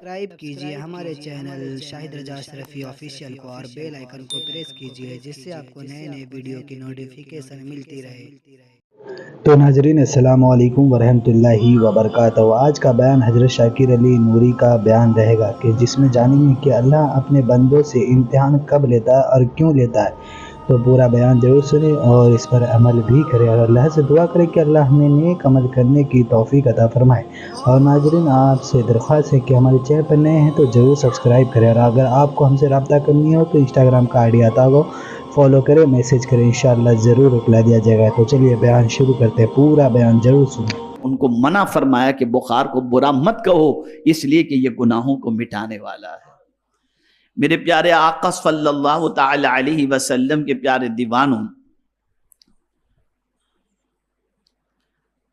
Subscribe کیجئے ہمارے channel شاہد رضا اشرفی official کو اور بیل آئیکن کو پریس کیجئے جس سے آپ کو نئے نئے ویڈیو کی نوٹیفیکیشن ملتی رہے۔ تو ناظرین السلام علیکم ورحمۃ اللہ وبرکاتہ۔ آج کا بیان حضرت شاکر علی نوری کا بیان رہے گا کہ جس میں جانیں گے کہ اللہ اپنے بندوں سے امتحان کب لیتا ہے اور کیوں لیتا ہے۔ تو پورا بیان ضرور سنیں اور اس پر عمل بھی کریں اور اللہ سے دعا کریں کہ اللہ ہمیں نیک عمل کرنے کی توفیق عطا فرمائے۔ اور ناظرین آپ سے درخواست ہے کہ ہمارے چینل پر نئے ہیں تو ضرور سبسکرائب کریں، اور اگر آپ کو ہم سے رابطہ کرنی ہو تو انسٹاگرام کا آئی ڈی آتا ہو، فالو کریں، میسج کریں، انشاءاللہ ضرور رپلائی دیا جائے گا۔ تو چلیے بیان شروع کرتے ہیں، پورا بیان ضرور سنیں۔ ان کو منع فرمایا کہ بخار کو برا مت کہو، اس لیے کہ یہ گناہوں کو مٹانے والا ہے۔ میرے پیارے آقا صلی اللہ تعالی علیہ وسلم کے پیارے دیوانوں،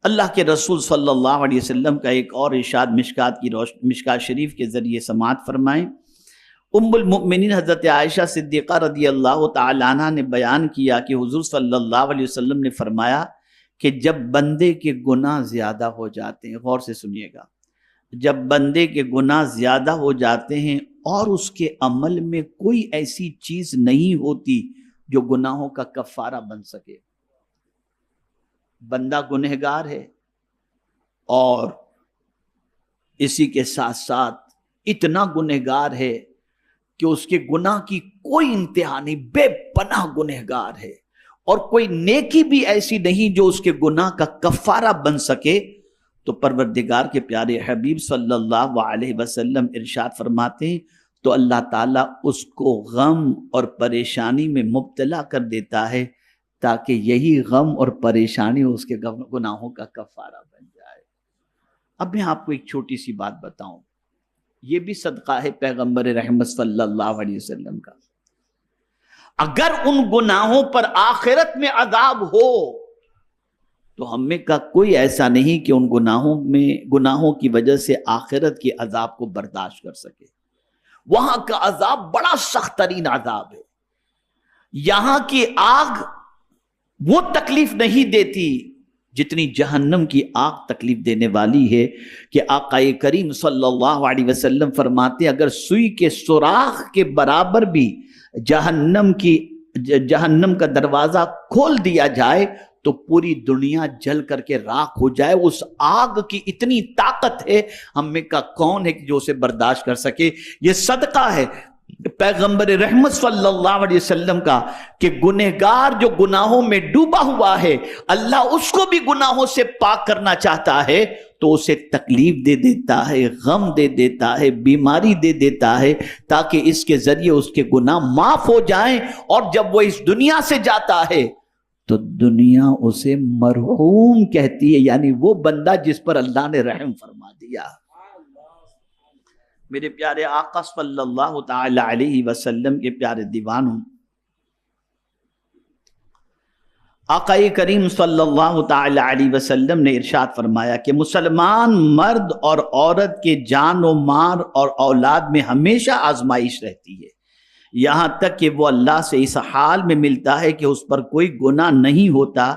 اللہ کے رسول صلی اللہ علیہ وسلم کا ایک اور ارشاد مشکات شریف کے ذریعے سماعت فرمائیں۔ ام المؤمنین حضرت عائشہ صدیقہ رضی اللہ تعالی عنہ نے بیان کیا کہ حضور صلی اللہ علیہ وسلم نے فرمایا کہ جب بندے کے گناہ زیادہ ہو جاتے ہیں، غور سے سنیے گا، جب بندے کے گناہ زیادہ ہو جاتے ہیں اور اس کے عمل میں کوئی ایسی چیز نہیں ہوتی جو گناہوں کا کفارہ بن سکے، بندہ گنہگار ہے اور اسی کے ساتھ ساتھ اتنا گنہگار ہے کہ اس کے گناہ کی کوئی انتہا نہیں، بے پناہ گنہگار ہے، اور کوئی نیکی بھی ایسی نہیں جو اس کے گناہ کا کفارہ بن سکے، تو پروردگار کے پیارے حبیب صلی اللہ علیہ وسلم ارشاد فرماتے ہیں تو اللہ تعالیٰ اس کو غم اور پریشانی میں مبتلا کر دیتا ہے تاکہ یہی غم اور پریشانی اس کے گناہوں کا کفارہ بن جائے۔ اب میں آپ کو ایک چھوٹی سی بات بتاؤں، یہ بھی صدقہ ہے پیغمبر رحمت صلی اللہ علیہ وسلم کا۔ اگر ان گناہوں پر آخرت میں عذاب ہو تو ہم میں کا کوئی ایسا نہیں کہ ان گناہوں کی وجہ سے آخرت کی عذاب کو برداشت کر سکے۔ وہاں کا عذاب بڑا سخت ترین عذاب ہے۔ یہاں کی آگ وہ تکلیف نہیں دیتی جتنی جہنم کی آگ تکلیف دینے والی ہے، کہ آقا کریم صلی اللہ علیہ وسلم فرماتے اگر سوئی کے سوراخ کے برابر بھی جہنم کا دروازہ کھول دیا جائے تو پوری دنیا جل کر کے راکھ ہو جائے۔ اس آگ کی اتنی طاقت ہے، ہم میں کا کون ہے کہ جو اسے برداشت کر سکے۔ یہ صدقہ ہے پیغمبر رحمت صلی اللہ علیہ وسلم کا کہ گنہگار جو گناہوں میں ڈوبا ہوا ہے، اللہ اس کو بھی گناہوں سے پاک کرنا چاہتا ہے تو اسے تکلیف دے دیتا ہے، غم دے دیتا ہے، بیماری دے دیتا ہے، تاکہ اس کے ذریعے اس کے گناہ معاف ہو جائیں، اور جب وہ اس دنیا سے جاتا ہے تو دنیا اسے مرحوم کہتی ہے، یعنی وہ بندہ جس پر اللہ نے رحم فرما دیا۔ میرے پیارے آقا صلی اللہ تعالی علیہ وسلم کے پیارے دیوانوں، آقا کریم صلی اللہ تعالی علیہ وسلم نے ارشاد فرمایا کہ مسلمان مرد اور عورت کے جان و مال اور اولاد میں ہمیشہ آزمائش رہتی ہے، یہاں تک کہ وہ اللہ سے اس حال میں ملتا ہے کہ اس پر کوئی گناہ نہیں ہوتا،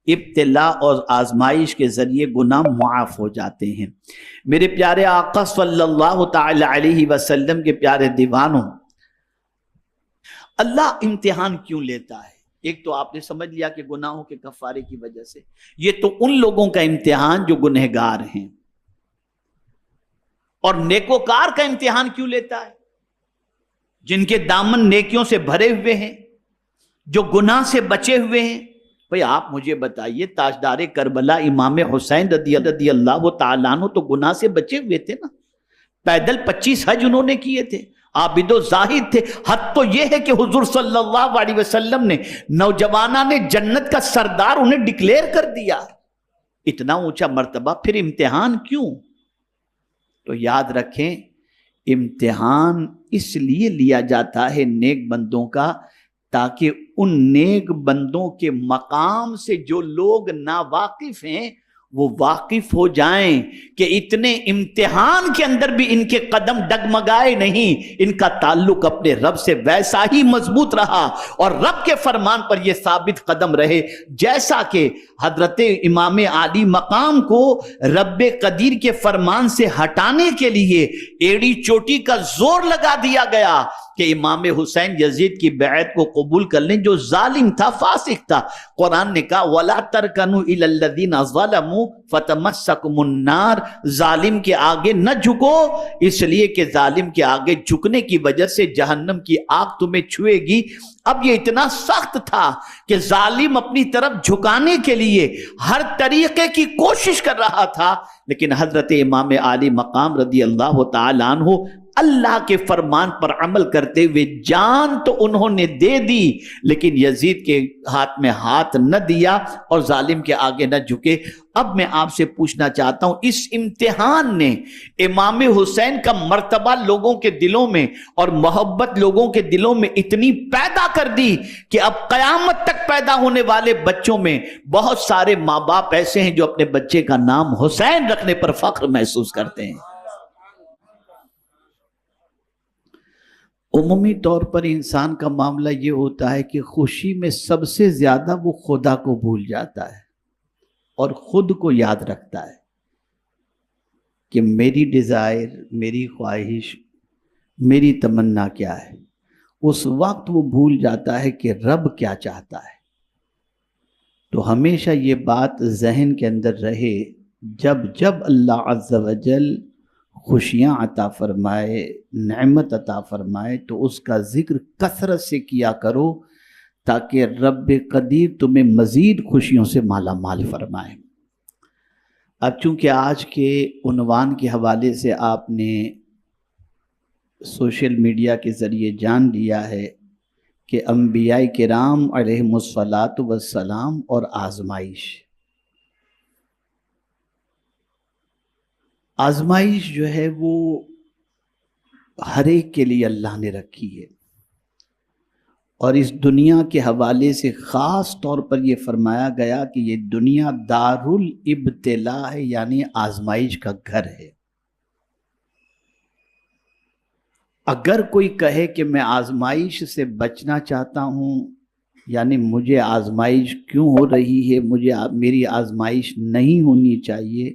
ابتلا اور آزمائش کے ذریعے گناہ معاف ہو جاتے ہیں۔ میرے پیارے آقا صلی اللہ تعالی علیہ وسلم کے پیارے دیوانوں، اللہ امتحان کیوں لیتا ہے؟ ایک تو آپ نے سمجھ لیا کہ گناہوں کے کفارے کی وجہ سے، یہ تو ان لوگوں کا امتحان جو گنہگار ہیں۔ اور نیکوکار کا امتحان کیوں لیتا ہے؟ جن کے دامن نیکیوں سے بھرے ہوئے ہیں، جو گناہ سے بچے ہوئے ہیں۔ بھئی آپ مجھے بتائیے، تاجدار کربلا امام حسین رضی اللہ تعالیٰ عنہ تو گناہ سے بچے ہوئے تھے نا، پیدل 25 حج انہوں نے کیے تھے، عابد و زاہد تھے۔ حد تو یہ ہے کہ حضور صلی اللہ علیہ وسلم نے نوجوانان نے جنت کا سردار انہیں ڈکلیئر کر دیا۔ اتنا اونچا مرتبہ، پھر امتحان کیوں؟ تو یاد رکھیں، امتحان اس لیے لیا جاتا ہے نیک بندوں کا تاکہ ان نیک بندوں کے مقام سے جو لوگ ناواقف ہیں وہ واقف ہو جائیں کہ اتنے امتحان کے اندر بھی ان کے قدم ڈگمگائے نہیں، ان کا تعلق اپنے رب سے ویسا ہی مضبوط رہا اور رب کے فرمان پر یہ ثابت قدم رہے، جیسا کہ حضرت امام عالی مقام کو رب قدیر کے فرمان سے ہٹانے کے لیے ایڑی چوٹی کا زور لگا دیا گیا کہ امام حسین یزید کی بیعت کو قبول کر لیں جو ظالم تھا، فاسق تھا۔ قرآن نے کہا وَلَا تَرْكَنُوا إِلَى الَّذِينَ ظَلَمُوا فَتَمَسَّكُمُ النَّارُ، ظالم کے آگے نہ جھکو، اس لیے کہ ظالم کے آگے جھکنے کی وجہ سے جہنم کی آگ تمہیں چھوئے گی۔ اب یہ اتنا سخت تھا کہ ظالم اپنی طرف جھکانے کے لیے ہر طریقے کی کوشش کر رہا تھا، لیکن حضرت امام عالی مقام رضی اللہ تعالیٰ عنہ اللہ کے فرمان پر عمل کرتے ہوئے جان تو انہوں نے دے دی، لیکن یزید کے ہاتھ میں ہاتھ نہ دیا اور ظالم کے آگے نہ جھکے۔ اب میں آپ سے پوچھنا چاہتا ہوں، اس امتحان نے امام حسین کا مرتبہ لوگوں کے دلوں میں اور محبت لوگوں کے دلوں میں اتنی پیدا کر دی کہ اب قیامت تک پیدا ہونے والے بچوں میں بہت سارے ماں باپ ایسے ہیں جو اپنے بچے کا نام حسین رکھنے پر فخر محسوس کرتے ہیں۔ عمومی طور پر انسان کا معاملہ یہ ہوتا ہے کہ خوشی میں سب سے زیادہ وہ خدا کو بھول جاتا ہے اور خود کو یاد رکھتا ہے کہ میری ڈیزائر، میری خواہش، میری تمنا کیا ہے۔ اس وقت وہ بھول جاتا ہے کہ رب کیا چاہتا ہے۔ تو ہمیشہ یہ بات ذہن کے اندر رہے، جب اللہ عز و جل خوشیاں عطا فرمائے، نعمت عطا فرمائے، تو اس کا ذکر کثرت سے کیا کرو تاکہ رب قدیر تمہیں مزید خوشیوں سے مالا مال فرمائے۔ اب چونکہ آج کے عنوان کے حوالے سے آپ نے سوشل میڈیا کے ذریعے جان لیا ہے کہ انبیاء کرام علیہم الصلاۃ والسلام اور آزمائش جو ہے وہ ہر ایک کے لیے اللہ نے رکھی ہے، اور اس دنیا کے حوالے سے خاص طور پر یہ فرمایا گیا کہ یہ دنیا دار الابتلاء ہے، یعنی آزمائش کا گھر ہے۔ اگر کوئی کہے کہ میں آزمائش سے بچنا چاہتا ہوں، یعنی مجھے آزمائش کیوں ہو رہی ہے، میری آزمائش نہیں ہونی چاہیے،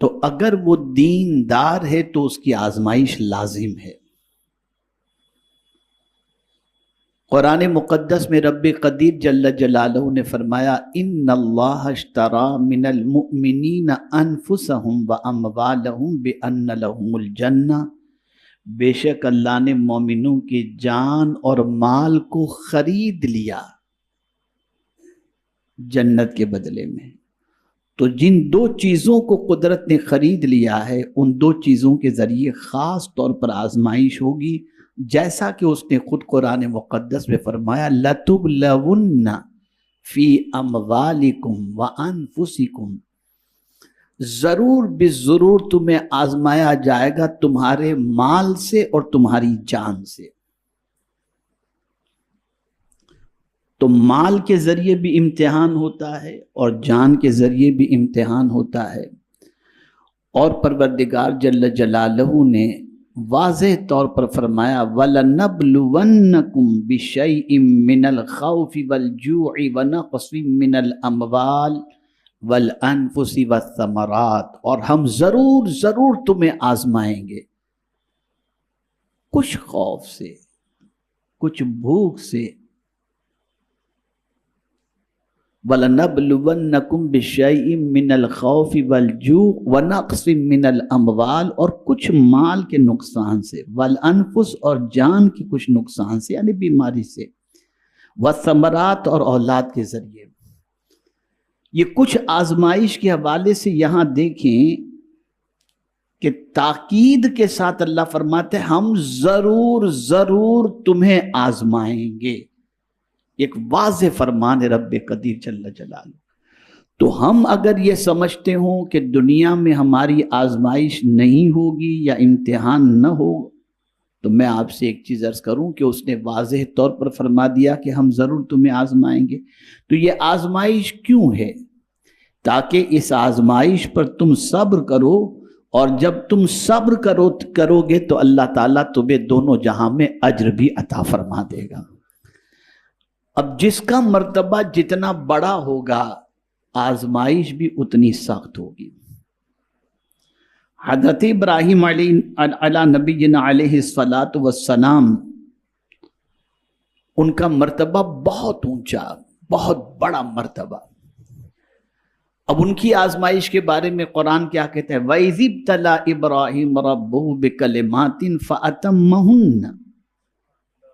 تو اگر وہ دیندار ہے تو اس کی آزمائش لازم ہے۔ قرآن مقدس میں رب قدیر جل جلالہ نے فرمایا ان اللہ اشترى من المؤمنین انفسهم واموالهم بان لهم الجنہ، بے شک اللہ نے مومنوں کی جان اور مال کو خرید لیا جنت کے بدلے میں۔ تو جن دو چیزوں کو قدرت نے خرید لیا ہے، ان دو چیزوں کے ذریعے خاص طور پر آزمائش ہوگی، جیسا کہ اس نے خود قرآن مقدس میں فرمایا لَتُبْلَوُنَّ فِي أَمْوَالِكُمْ وَأَنفُسِكُمْ، ضرور بالضرور تمہیں آزمایا جائے گا تمہارے مال سے اور تمہاری جان سے۔ تو مال کے ذریعے بھی امتحان ہوتا ہے اور جان کے ذریعے بھی امتحان ہوتا ہے، اور پروردگار جل جلالہ نے واضح طور پر فرمایا وَلَنَبْلُوَنَّكُمْ بِشَيْءٍ مِّنَ الْخَوْفِ وَالْجُوعِ وَنَقْصٍ مِّنَ الْأَمْوَالِ وَالْأَنفُسِ وَالثَّمَرَاتِ، اور ہم ضرور تمہیں آزمائیں گے، کچھ خوف سے، کچھ بھوک سے۔ وَلَنَبْلُوَنَّكُمْ بِشَيْءٍ مِّنَ الْخَوْفِ وَالْجُوعِ وَنَقْصٍ مِّنَ الْأَمْوَالِ، اور کچھ مال کے نقصان سے، وَالْأَنفُسِ اور جان کے کچھ نقصان سے، یعنی بیماری سے، وَالثَّمَرَاتِ اور اولاد کے ذریعے۔ یہ کچھ آزمائش کے حوالے سے یہاں دیکھیں کہ تاکید کے ساتھ اللہ فرماتے ہیں ہم ضرور تمہیں آزمائیں گے۔ ایک واضح فرمان ہے رب قدیر جل جلالہ۔ تو ہم اگر یہ سمجھتے ہوں کہ دنیا میں ہماری آزمائش نہیں ہوگی یا امتحان نہ ہو، تو میں آپ سے ایک چیز عرض کروں کہ اس نے واضح طور پر فرما دیا کہ ہم ضرور تمہیں آزمائیں گے۔ تو یہ آزمائش کیوں ہے؟ تاکہ اس آزمائش پر تم صبر کرو، اور جب تم صبر کرو گے تو اللہ تعالیٰ تمہیں دونوں جہاں میں اجر بھی عطا فرما دے گا۔ اب جس کا مرتبہ جتنا بڑا ہوگا آزمائش بھی اتنی سخت ہوگی۔ حضرت ابراہیم علی نبینا علیہ الصلاۃ والسلام، ان کا مرتبہ بہت اونچا، بہت بڑا مرتبہ۔ اب ان کی آزمائش کے بارے میں قرآن کیا کہتا ہے؟ وَإِذِ ابْتَلَىٰ إِبْرَاهِيمَ رَبُّهُ بِكَلِمَاتٍ فَأَتَمَّهُنَّ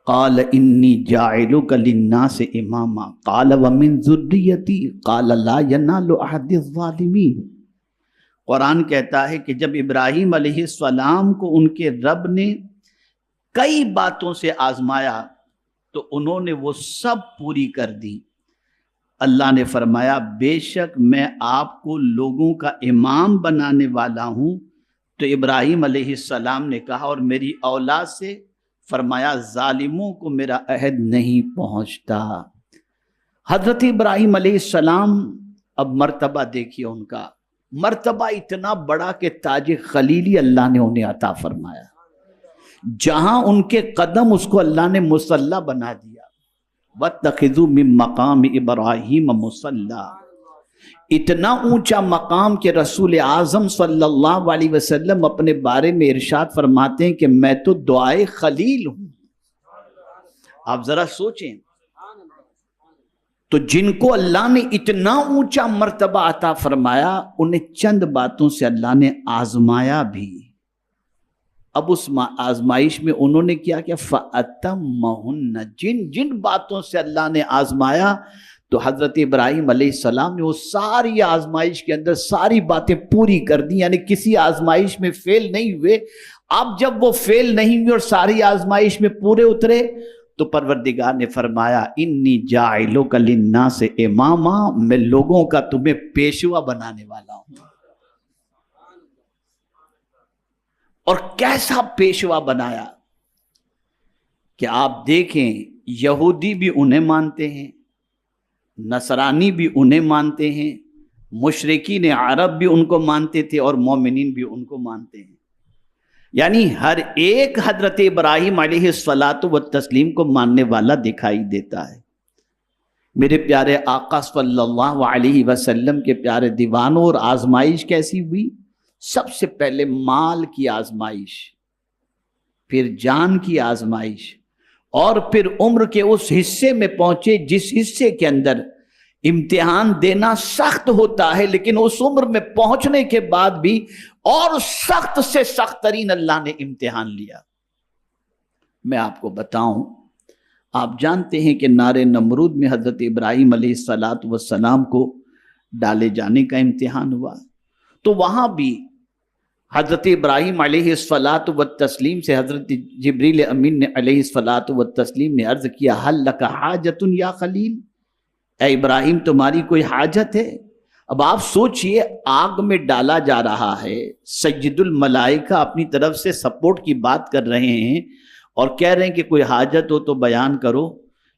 قَالَ إِنِّي جَاعِلُكَ لِلنَّاسِ إِمَامًا قَالَ وَمِن ذُرِّيَّتِي قَالَ لَا يَنَالُ أَحَدِ الظَّالِمِينَ۔ قرآن کہتا ہے کہ جب ابراہیم علیہ السلام کو ان کے رب نے کئی باتوں سے آزمایا تو انہوں نے وہ سب پوری کر دی۔ اللہ نے فرمایا بے شک میں آپ کو لوگوں کا امام بنانے والا ہوں۔ تو ابراہیم علیہ السلام نے کہا اور میری اولاد سے؟ فرمایا ظالموں کو میرا عہد نہیں پہنچتا۔ حضرت ابراہیم علیہ السلام، اب مرتبہ دیکھیے ان کا، مرتبہ اتنا بڑا کہ تاج خلیلی اللہ نے انہیں عطا فرمایا۔ جہاں ان کے قدم اس کو اللہ نے مصلی بنا دیا۔ وَاتَّخِذُوا مِن مَّقَامِ إِبْرَاهِيمَ مُصَلًّى، اتنا اونچا مقام کہ رسول اعظم صلی اللہ علیہ وسلم اپنے بارے میں ارشاد فرماتے ہیں کہ میں تو دعائے خلیل ہوں۔ آپ ذرا سوچیں، تو جن کو اللہ نے اتنا اونچا مرتبہ عطا فرمایا انہیں چند باتوں سے اللہ نے آزمایا بھی۔ اب اس آزمائش میں انہوں نے کیا کیا؟ فَأَتَمَّهُنَّ، جن باتوں سے اللہ نے آزمایا تو حضرت ابراہیم علیہ السلام نے وہ ساری آزمائش کے اندر ساری باتیں پوری کر دی، یعنی کسی آزمائش میں فیل نہیں ہوئے۔ اب جب وہ فیل نہیں ہوئے اور ساری آزمائش میں پورے اترے تو پروردگار نے فرمایا انی جاعلک للناس اماما، میں لوگوں کا تمہیں پیشوا بنانے والا ہوں۔ اور کیسا پیشوا بنایا کہ آپ دیکھیں، یہودی بھی انہیں مانتے ہیں، نصرانی بھی انہیں مانتے ہیں، مشرکین عرب بھی ان کو مانتے تھے اور مومنین بھی ان کو مانتے ہیں، یعنی ہر ایک حضرت ابراہیم علیہ الصلاۃ والتسلیم کو ماننے والا دکھائی دیتا ہے۔ میرے پیارے آقا صلی اللہ علیہ وسلم کے پیارے دیوانوں، اور آزمائش کیسی ہوئی؟ سب سے پہلے مال کی آزمائش، پھر جان کی آزمائش، اور پھر عمر کے اس حصے میں پہنچے جس حصے کے اندر امتحان دینا سخت ہوتا ہے، لیکن اس عمر میں پہنچنے کے بعد بھی اور سخت سے سخت ترین اللہ نے امتحان لیا۔ میں آپ کو بتاؤں، آپ جانتے ہیں کہ نار نمرود میں حضرت ابراہیم علیہ السلام کو ڈالے جانے کا امتحان ہوا، تو وہاں بھی حضرت ابراہیم علیہ السلام سے حضرت جبریل امین نے علیہ السلام نے عرض کیا حل لک حاجت یا خلیل، اے ابراہیم تمہاری کوئی حاجت ہے؟ اب آپ سوچئے، آگ میں ڈالا جا رہا ہے، سید الملائکہ اپنی طرف سے سپورٹ کی بات کر رہے ہیں اور کہہ رہے ہیں کہ کوئی حاجت ہو تو بیان کرو،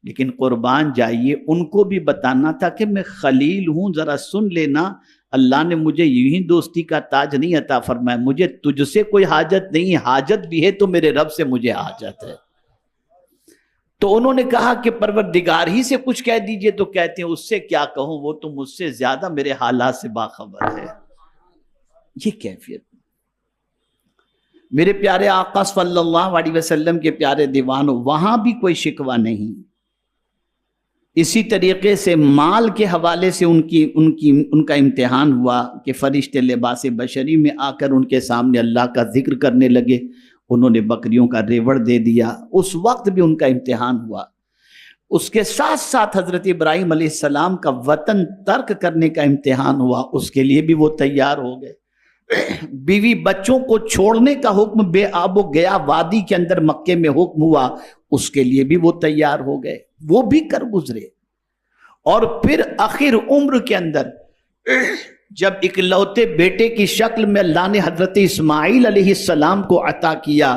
لیکن قربان جائیے ان کو بھی بتانا تھا کہ میں خلیل ہوں، ذرا سن لینا، اللہ نے مجھے یوں ہی دوستی کا تاج نہیں عطا فرمایا، مجھے تجھ سے کوئی حاجت نہیں، حاجت بھی ہے تو میرے رب سے مجھے حاجت ہے۔ تو انہوں نے کہا کہ پروردگار ہی سے کچھ کہہ دیجئے، تو کہتے ہیں اس سے کیا کہوں، وہ تو مجھ سے زیادہ میرے حالات سے باخبر ہے۔ یہ کیفیت، میرے پیارے آقا صلی اللہ علیہ وسلم کے پیارے دیوانوں، وہاں بھی کوئی شکوہ نہیں۔ اسی طریقے سے مال کے حوالے سے ان کا امتحان ہوا کہ فرشتے لباس بشری میں آ کر ان کے سامنے اللہ کا ذکر کرنے لگے، انہوں نے بکریوں کا ریوڑ دے دیا، اس وقت بھی ان کا امتحان ہوا۔ اس کے ساتھ ساتھ حضرت ابراہیم علیہ السلام کا وطن ترک کرنے کا امتحان ہوا، اس کے لیے بھی وہ تیار ہو گئے۔ بیوی بچوں کو چھوڑنے کا حکم بے آب و گیا وادی کے اندر مکے میں حکم ہوا، اس کے لیے بھی وہ تیار ہو گئے، وہ بھی کر گزرے۔ اور پھر آخر عمر کے اندر جب اکلوتے بیٹے کی شکل میں اللہ نے حضرت اسماعیل علیہ السلام کو عطا کیا،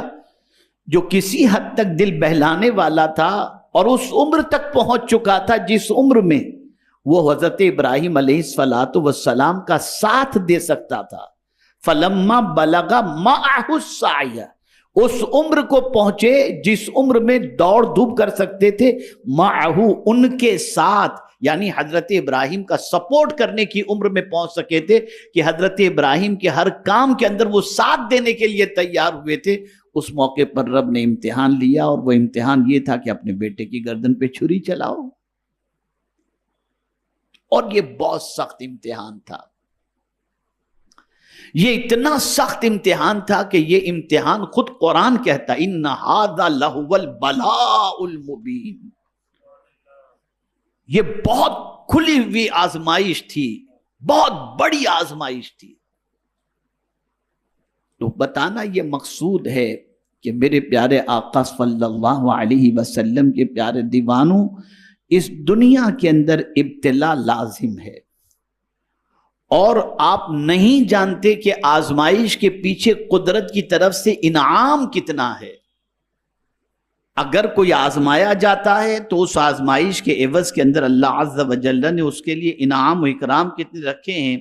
جو کسی حد تک دل بہلانے والا تھا اور اس عمر تک پہنچ چکا تھا جس عمر میں وہ حضرت ابراہیم علیہ الصلوۃ والسلام کا ساتھ دے سکتا تھا. فلما بلغ معہ السعی، اس عمر کو پہنچے جس عمر میں دوڑ دھوپ کر سکتے تھے، معہ ان کے ساتھ، یعنی حضرت ابراہیم کا سپورٹ کرنے کی عمر میں پہنچ سکے تھے کہ حضرت ابراہیم کے ہر کام کے اندر وہ ساتھ دینے کے لیے تیار ہوئے تھے. اس موقع پر رب نے امتحان لیا، اور وہ امتحان یہ تھا کہ اپنے بیٹے کی گردن پہ چھری چلاؤ. اور یہ بہت سخت امتحان تھا. یہ اتنا سخت امتحان تھا کہ یہ امتحان خود قرآن کہتا ان ھذا لہو البلاء المبین. یہ بہت کھلی ہوئی آزمائش تھی، بہت بڑی آزمائش تھی. تو بتانا یہ مقصود ہے کہ میرے پیارے آقا صلی اللہ علیہ وسلم کے پیارے دیوانوں، اس دنیا کے اندر ابتلا لازم ہے، اور آپ نہیں جانتے کہ آزمائش کے پیچھے قدرت کی طرف سے انعام کتنا ہے. اگر کوئی آزمایا جاتا ہے تو اس آزمائش کے عوض کے اندر اللہ عز و جل نے اس کے لیے انعام و اکرام کتنے رکھے ہیں،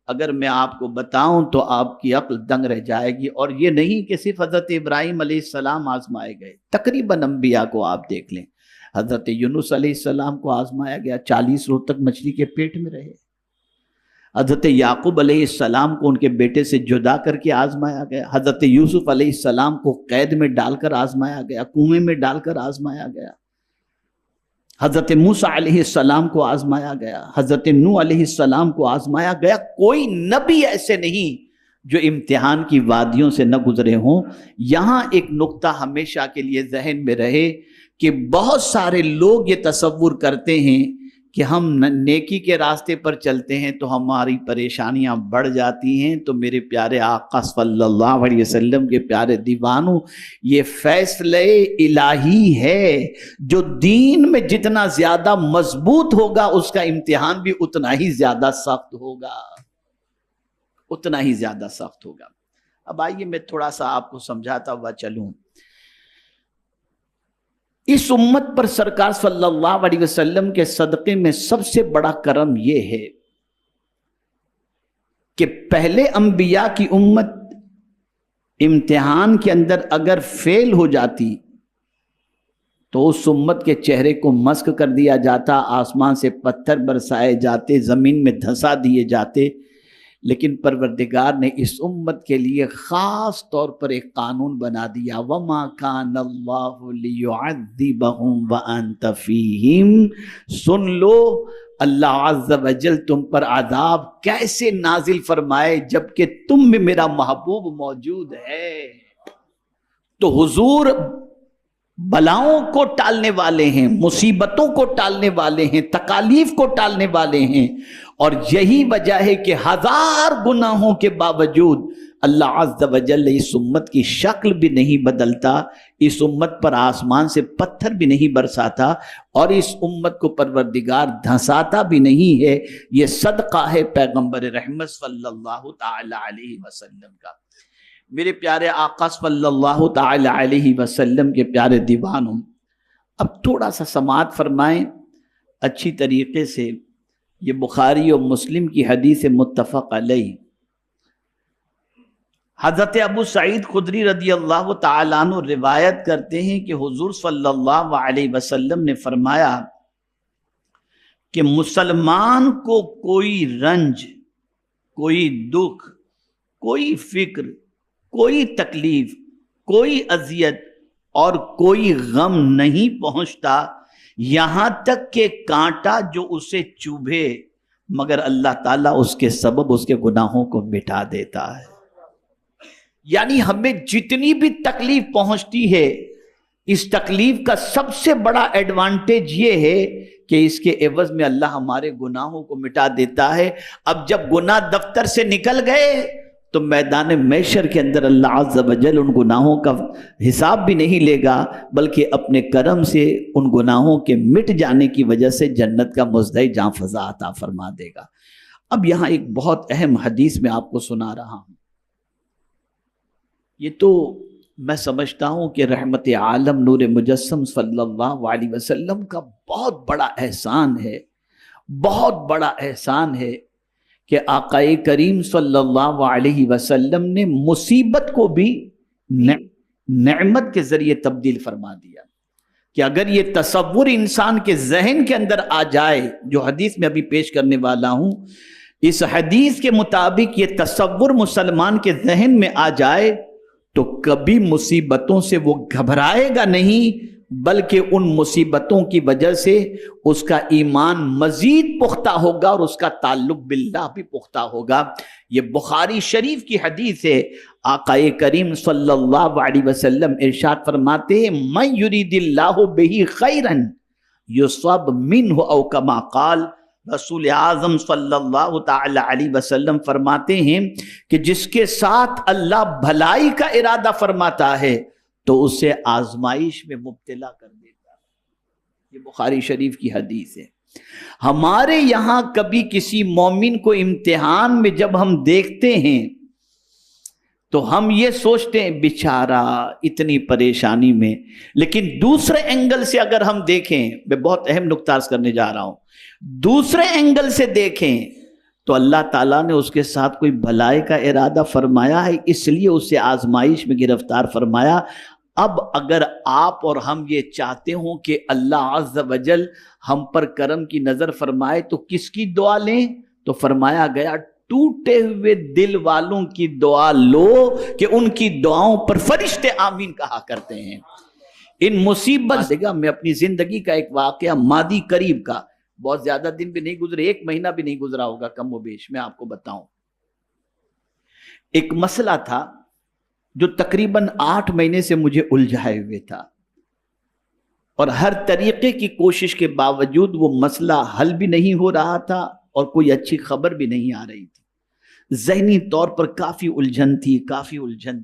اگر میں آپ کو بتاؤں تو آپ کی عقل دنگ رہ جائے گی. اور یہ نہیں کہ صرف حضرت ابراہیم علیہ السلام آزمائے گئے، تقریباً انبیاء کو آپ دیکھ لیں. حضرت یونس علیہ السلام کو آزمایا گیا، 40 روز تک مچھلی کے پیٹ میں رہے. حضرت یعقوب علیہ السلام کو ان کے بیٹے سے جدا کر کے آزمایا گیا. حضرت یوسف علیہ السلام کو قید میں ڈال کر آزمایا گیا، کنویں میں ڈال کر آزمایا گیا. حضرت موسیٰ علیہ السلام کو آزمایا گیا، حضرت نوح علیہ السلام کو آزمایا گیا. کوئی نبی ایسے نہیں جو امتحان کی وادیوں سے نہ گزرے ہوں. یہاں ایک نقطہ ہمیشہ کے لیے ذہن میں رہے کہ بہت سارے لوگ یہ تصور کرتے ہیں کہ ہم نیکی کے راستے پر چلتے ہیں تو ہماری پریشانیاں بڑھ جاتی ہیں. تو میرے پیارے آقا صلی اللہ علیہ وسلم کے پیارے دیوانوں، یہ فیصلہ الہی ہے. جو دین میں جتنا زیادہ مضبوط ہوگا اس کا امتحان بھی اتنا ہی زیادہ سخت ہوگا، اتنا ہی زیادہ سخت ہوگا. اب آئیے میں تھوڑا سا آپ کو سمجھاتا ہوا چلوں. اس امت پر سرکار صلی اللہ علیہ وسلم کے صدقے میں سب سے بڑا کرم یہ ہے کہ پہلے انبیاء کی امت امتحان کے اندر اگر فیل ہو جاتی تو اس امت کے چہرے کو مسک کر دیا جاتا، آسمان سے پتھر برسائے جاتے، زمین میں دھسا دیے جاتے. لیکن پروردگار نے اس امت کے لیے خاص طور پر ایک قانون بنا دیا، وَمَا كَانَ اللَّهُ لِيُعَذِّبَهُمْ وَأَنْتَ فِيهِمْ. سن لو، اللہ عز و جل تم پر عذاب کیسے نازل فرمائے جبکہ تم میں میرا محبوب موجود ہے. تو حضور بلاؤں کو ٹالنے والے ہیں، مصیبتوں کو ٹالنے والے ہیں، تکالیف کو ٹالنے والے ہیں. اور یہی وجہ ہے کہ 1000 گناہوں کے باوجود اللہ عز و جل اس امت کی شکل بھی نہیں بدلتا، اس امت پر آسمان سے پتھر بھی نہیں برساتا، اور اس امت کو پروردگار دھنساتا بھی نہیں ہے. یہ صدقہ ہے پیغمبر رحمت صلی اللہ تعالی علیہ وسلم کا. میرے پیارے آقا صلی اللہ تعالی علیہ وسلم کے پیارے دیوانوں، اب تھوڑا سا سماعت فرمائیں اچھی طریقے سے. یہ بخاری اور مسلم کی حدیث متفق علیہ. حضرت ابو سعید خدری رضی اللہ تعالیٰ عنہ روایت کرتے ہیں کہ حضور صلی اللہ علیہ وسلم نے فرمایا کہ مسلمان کو کوئی رنج، کوئی دکھ، کوئی فکر، کوئی تکلیف، کوئی اذیت اور کوئی غم نہیں پہنچتا یہاں تک کہ کانٹا جو اسے چوبھے، مگر اللہ تعالیٰ اس کے سبب اس کے گناہوں کو مٹا دیتا ہے. یعنی ہمیں جتنی بھی تکلیف پہنچتی ہے، اس تکلیف کا سب سے بڑا ایڈوانٹیج یہ ہے کہ اس کے عوض میں اللہ ہمارے گناہوں کو مٹا دیتا ہے. اب جب گناہ دفتر سے نکل گئے تو میدان محشر کے اندر اللہ عز و جل ان گناہوں کا حساب بھی نہیں لے گا، بلکہ اپنے کرم سے ان گناہوں کے مٹ جانے کی وجہ سے جنت کا مزدہ جاں فضا عطا فرما دے گا. اب یہاں ایک بہت اہم حدیث میں آپ کو سنا رہا ہوں. یہ تو میں سمجھتا ہوں کہ رحمت عالم نور مجسم صلی اللہ علیہ وسلم کا بہت بڑا احسان ہے، بہت بڑا احسان ہے کہ آقا کریم صلی اللہ علیہ وسلم نے مصیبت کو بھی نعمت کے ذریعے تبدیل فرما دیا کہ اگر یہ تصور انسان کے ذہن کے اندر آ جائے، جو حدیث میں ابھی پیش کرنے والا ہوں، اس حدیث کے مطابق یہ تصور مسلمان کے ذہن میں آ جائے تو کبھی مصیبتوں سے وہ گھبرائے گا نہیں، بلکہ ان مصیبتوں کی وجہ سے اس کا ایمان مزید پختہ ہوگا اور اس کا تعلق باللہ بھی پختہ ہوگا۔ یہ بخاری شریف کی حدیث ہے۔ آقا کریم صلی اللہ علیہ وسلم ارشاد فرماتے ہیں من یرید اللہ بہ خیرا یصب منہ او کما قال۔ رسول اعظم صلی اللہ تعالی علیہ وسلم فرماتے ہیں کہ جس کے ساتھ اللہ بھلائی کا ارادہ فرماتا ہے تو اسے آزمائش میں مبتلا کر دیتا ہے۔ یہ بخاری شریف کی حدیث ہے۔ ہمارے یہاں کبھی کسی مومن کو امتحان میں جب ہم دیکھتے ہیں تو ہم یہ سوچتے ہیں بیچارہ اتنی پریشانی میں، لیکن دوسرے اینگل سے اگر ہم دیکھیں، میں بہت اہم نکتہ عرض کرنے جا رہا ہوں، دوسرے اینگل سے دیکھیں تو اللہ تعالیٰ نے اس کے ساتھ کوئی بھلائی کا ارادہ فرمایا ہے، اس لیے اسے آزمائش میں گرفتار فرمایا۔ اب اگر آپ اور ہم یہ چاہتے ہوں کہ اللہ عز و جل ہم پر کرم کی نظر فرمائے تو کس کی دعا لیں؟ تو فرمایا گیا ٹوٹے ہوئے دل والوں کی دعا لو کہ ان کی دعاؤں پر فرشتے آمین کہا کرتے ہیں۔ ان مصیبت سے میں اپنی زندگی کا ایک واقعہ ماضی قریب کا، بہت زیادہ دن بھی نہیں گزرے، 1 مہینہ بھی نہیں گزرا ہوگا کم و بیش، میں آپ کو بتاؤں۔ ایک مسئلہ تھا جو تقریباً 8 مہینے سے مجھے الجھائے ہوئے تھا، اور ہر طریقے کی کوشش کے باوجود وہ مسئلہ حل بھی نہیں ہو رہا تھا اور کوئی اچھی خبر بھی نہیں آ رہی تھی۔ ذہنی طور پر کافی الجھن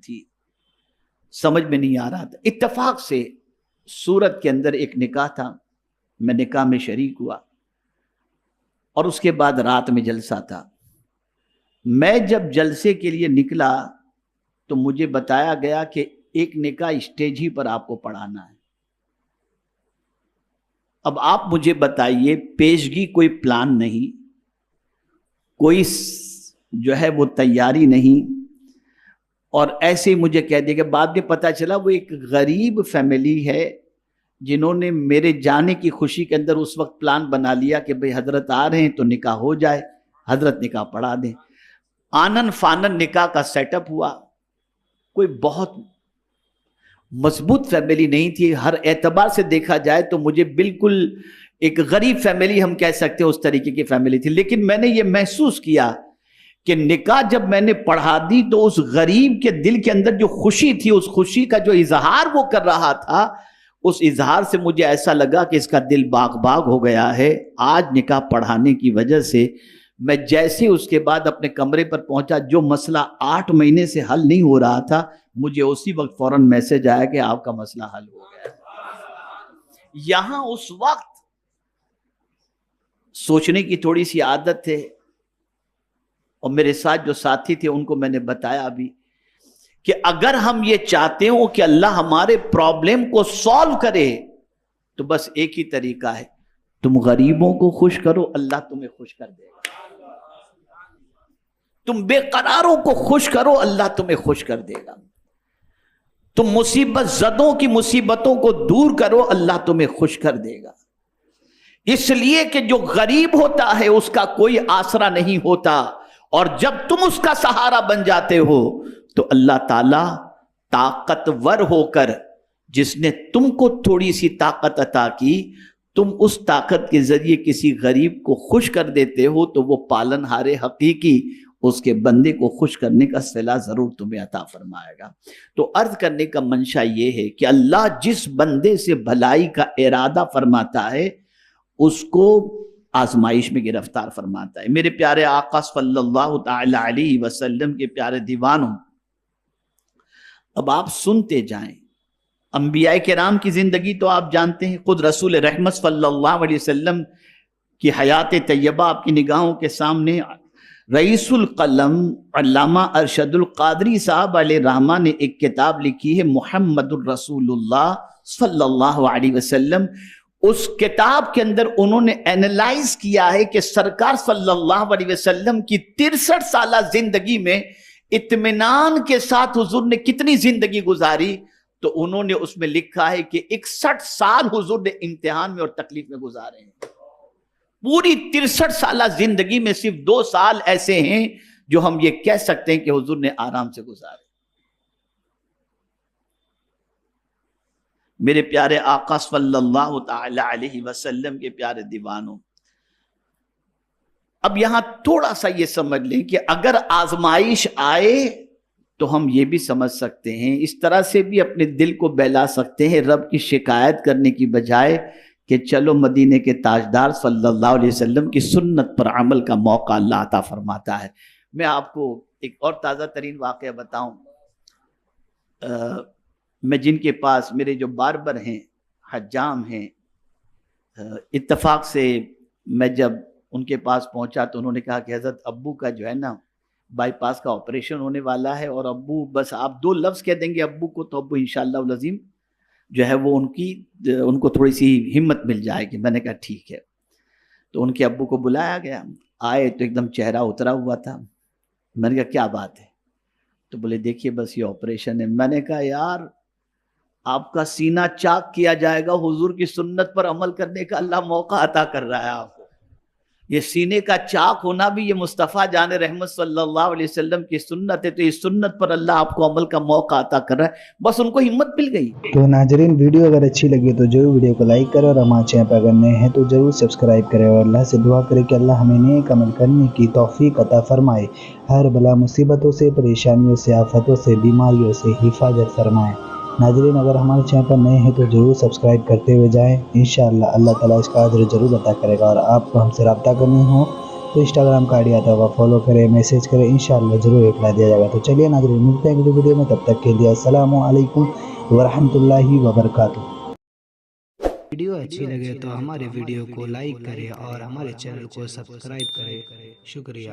تھی، سمجھ میں نہیں آ رہا تھا۔ اتفاق سے سورت کے اندر ایک نکاح تھا، میں نکاح میں شریک ہوا، اور اس کے بعد رات میں جلسہ تھا۔ میں جب جلسے کے لیے نکلا تو مجھے بتایا گیا کہ ایک نکاح اسٹیج ہی پر آپ کو پڑھانا ہے۔ اب آپ مجھے بتائیے، پیشگی کوئی پلان نہیں، کوئی جو ہے وہ تیاری نہیں، اور ایسے ہی مجھے کہہ دیا کہ بعد میں پتہ چلا وہ ایک غریب فیملی ہے جنہوں نے میرے جانے کی خوشی کے اندر اس وقت پلان بنا لیا کہ بھئی حضرت آ رہے ہیں تو نکاح ہو جائے، حضرت نکاح پڑھا دیں۔ آنن فانن نکاح کا سیٹ اپ ہوا۔ کوئی بہت مضبوط فیملی نہیں تھی، ہر اعتبار سے دیکھا جائے تو مجھے بالکل ایک غریب فیملی ہم کہہ سکتے ہیں، اس طریقے کی فیملی تھی۔ لیکن میں نے یہ محسوس کیا کہ نکاح جب میں نے پڑھا دی تو اس غریب کے دل کے اندر جو خوشی تھی، اس خوشی کا جو اظہار وہ کر رہا تھا، اس اظہار سے مجھے ایسا لگا کہ اس کا دل باغ باغ ہو گیا ہے۔ آج نکاح پڑھانے کی وجہ سے میں جیسے اس کے بعد اپنے کمرے پر پہنچا، جو مسئلہ 8 مہینے سے حل نہیں ہو رہا تھا، مجھے اسی وقت فوراً میسج آیا کہ آپ کا مسئلہ حل ہو گیا۔ یہاں اس وقت سوچنے کی تھوڑی سی عادت ہے، اور میرے ساتھ جو ساتھی تھے ان کو میں نے بتایا بھی کہ اگر ہم یہ چاہتے ہوں کہ اللہ ہمارے پرابلم کو سالو کرے تو بس ایک ہی طریقہ ہے، تم غریبوں کو خوش کرو، اللہ تمہیں خوش کر دے گا۔ تم بے قراروں کو خوش کرو، اللہ تمہیں خوش کر دے گا۔ تم مصیبت زدوں کی مصیبتوں کو دور کرو، اللہ تمہیں خوش کر دے گا۔ اس لیے کہ جو غریب ہوتا ہے اس کا کوئی آسرا نہیں ہوتا، اور جب تم اس کا سہارا بن جاتے ہو تو اللہ تعالیٰ طاقتور ہو کر، جس نے تم کو تھوڑی سی طاقت عطا کی، تم اس طاقت کے ذریعے کسی غریب کو خوش کر دیتے ہو تو وہ پالن ہار حقیقی اس کے بندے کو خوش کرنے کا صلہ ضرور تمہیں عطا فرمائے گا۔ تو عرض کرنے کا منشا یہ ہے کہ اللہ جس بندے سے بھلائی کا ارادہ فرماتا ہے اس کو آزمائش میں گرفتار فرماتا ہے۔ میرے پیارے آقا صلی اللہ تعالی علیہ وسلم کے پیارے دیوانوں، اب آپ سنتے جائیں۔ انبیاء کرام کی زندگی تو آپ جانتے ہیں، خود رسول رحمت صلی اللہ علیہ وسلم کی حیات طیبہ آپ کی نگاہوں کے سامنے۔ رئیس القلم علامہ ارشد القادری صاحب علیہ رحمہ نے ایک کتاب لکھی ہے، محمد الرسول اللہ صلی اللہ علیہ وسلم۔ اس کتاب کے اندر انہوں نے اینالائز کیا ہے کہ سرکار صلی اللہ علیہ وسلم کی 63 سالہ زندگی میں اطمینان کے ساتھ حضور نے کتنی زندگی گزاری، تو انہوں نے اس میں لکھا ہے کہ 61 سال حضور نے امتحان میں اور تکلیف میں گزارے ہیں۔ پوری 63 سالہ زندگی میں صرف 2 سال ایسے ہیں جو ہم یہ کہہ سکتے ہیں کہ حضور نے آرام سے گزارے۔ میرے پیارے آقا صلی اللہ تعالی علیہ وسلم کے پیارے دیوانوں، اب یہاں تھوڑا سا یہ سمجھ لیں کہ اگر آزمائش آئے تو ہم یہ بھی سمجھ سکتے ہیں، اس طرح سے بھی اپنے دل کو بہلا سکتے ہیں رب کی شکایت کرنے کی بجائے کہ چلو مدینے کے تاجدار صلی اللہ علیہ وسلم کی سنت پر عمل کا موقع اللہ عطا فرماتا ہے۔ میں آپ کو ایک اور تازہ ترین واقعہ بتاؤں، میں جن کے پاس میرے جو باربر ہیں، حجام ہیں، اتفاق سے میں جب ان کے پاس پہنچا تو انہوں نے کہا کہ حضرت ابو کا جو ہے نا بائی پاس کا آپریشن ہونے والا ہے، اور ابو بس آپ 2 لفظ کہہ دیں گے ابو کو تو ابو انشاءاللہ العظیم جو ہے وہ ان کو تھوڑی سی ہمت مل جائے گی۔ میں نے کہا ٹھیک ہے، تو ان کے ابو کو بلایا گیا، آئے تو ایک دم چہرہ اترا ہوا تھا۔ میں نے کہا کیا بات ہے؟ تو بولے دیکھیے بس یہ آپریشن ہے۔ میں نے کہا یار آپ کا سینہ چاک کیا جائے گا، حضور کی سنت پر عمل کرنے کا اللہ موقع عطا کر رہا ہے آپ کو۔ یہ سینے کا چاک ہونا بھی یہ مصطفیٰ جان رحمت صلی اللہ علیہ وسلم کی سنت ہے، تو یہ سنت پر اللہ آپ کو عمل کا موقع عطا کر رہا ہے۔ بس ان کو ہمت مل گئی۔ تو ناظرین، ویڈیو اگر اچھی لگی تو ضرور ویڈیو کو لائک کریں، اور ہمارے چینل پر اگر نئے ہیں تو ضرور سبسکرائب کریں، اور اللہ سے دعا کریں کہ اللہ ہمیں نیک عمل کرنے کی توفیق عطا فرمائے، ہر بلا مصیبتوں سے، پریشانیوں سے، آفتوں سے، بیماریوں سے حفاظت فرمائے۔ ناظرین، اگر ہمارے چینل پر نئے ہیں تو ضرور سبسکرائب کرتے ہوئے جائیں، انشاءاللہ اللہ تعالیٰ اس کا اجر ضرور عطا کرے گا۔ اور آپ کو ہم سے رابطہ کرنی ہو تو انسٹاگرام کا آئی ڈی آتا ہوگا، فالو کریں، میسج کریں، انشاءاللہ ضرور رپلائی دیا جائے گا۔ تو چلیے ناظرین، ملتے ہیں اگلی ویڈیو میں، تب تک کے لیے السلام علیکم ورحمۃ اللہ وبرکاتہ۔ ویڈیو اچھی لگے تو ہمارے ویڈیو کو لائک کریں اور ہمارے چینل کو سبسکرائب کریں۔ شکریہ۔